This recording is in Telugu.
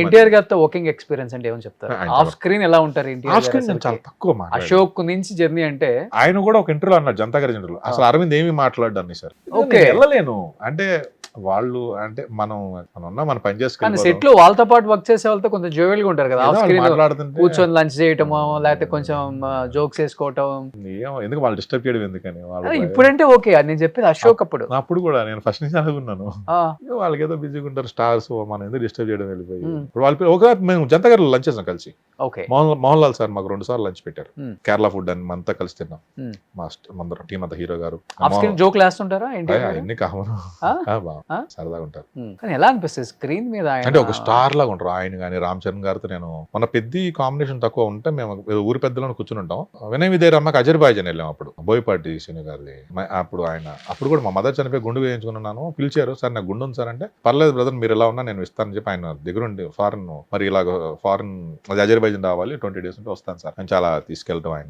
ఎన్టీఆర్ గారితో వర్కింగ్ ఎక్స్పీరియన్స్ అంటే ఏమని చెప్తారు? ఆయన ఆఫ్ స్క్రీన్ ఎలా ఉంటారు ఆఫ్ ఎన్టీఆర్ స్క్రీన్ నేను గారు? చాలా తక్కువ మాట్లాడాను. అశోక్ నుంచి జర్నీ అంటే ఆయన కూడా ఒక ఇంటర్వ్యూలో అన్నాడు, జనతా గారి ఇంటర్వ్యూలో, అసలు అరవింద్ ఏమి మాట్లాడాను సార్. ఓకే. నేను వెళ్ళలేను అంటే వాళ్ళు అంటే మనం ఉన్నా మన పని కానీ చేసుకుని సెట్ లో వాళ్ళతో పాటు వర్క్ చేసే వాళ్ళతో కొంచెం జోవెల్ గా ఉంటారు కదా, ఆఫ్ స్క్రీన్ మాట్లాడుతుంటే కూర్చొని లంచ్ చేయటమో లేకపోతే కొంచెం జోక్స్ వేసుకోవటం. ఏమో ఎందుకు వాళ్ళు డిస్టర్బ్ చేయడం ఎందుకని అదే వాళ్ళు ఇప్పుడంటే ఓకే, నేను చెప్పేది అశోక్ అప్పుడు. అప్పుడు కూడా నేను ఫస్ట్ నుంచి అనుకున్నాను ఆ, వాళ్ళకి ఏదో బిజీగా ఉంటారు స్టార్స్, మనం ఎందుకు డిస్టర్బ్ చేయడం వెళ్ళిపోయి. Hmm. ఇప్పుడు వాళ్ళ ఒక మేము జనతా గారు లంచ్ చేసాం కలిసి. ఓకే. మోహన్ లాల్ సార్ మాకు 2 సార్లు లంచ్ పెట్టారు. Hmm. కేరళ ఫుడ్ అని మనతో కలిసి తిన్నాం. Hmm. మా అందరం టీం అంతా, హీరో గారు ఆఫ్ స్క్రీన్ జోక్ వేస్తుంటారా ఎన్టీఆర్ గారు? ఎన్ని కామను ఆ? ఆ? సరదాగా ఉంటారు. కానీ ఎలా అనిపిస్తుంది స్క్రీన్ మీద ఆయన? అంటే ఒక స్టార్ లాగా ఉంటారు ఆయన కానీ. రామ్ చరణ్ గారితో నేను మన పెద్ద కాంబినేషన్ తక్కువ ఉంటే మేము ఏదో ఊరి పెద్దలను కూర్చుని ఉంటాం. వినయ్ విదేర్ అమ్మకి అజర్బాయిజాన్ వెళ్ళాం అప్పుడు, బోయపాటి సీని గారిది. అప్పుడు ఆయన అప్పుడు కూడా మా మదర్ చనిపోయి గుండు వేయించుకున్నాను. పిలిచారు, సార్ నాకు గుండు ఉంది సార్ అంటే, పర్లేదు బ్రదర్ మీరు ఎలా ఉన్నా నేను ఇస్తానని చెప్పి ఆయన దగ్గరుండి ఫారెన్ మరి ఇలాగ ఫారెన్ అది అజర్బైజాన్ రావాలి 20 days ఉంటే వస్తాను సార్ అని చాలా తీసుకెళ్తాం ఆయన.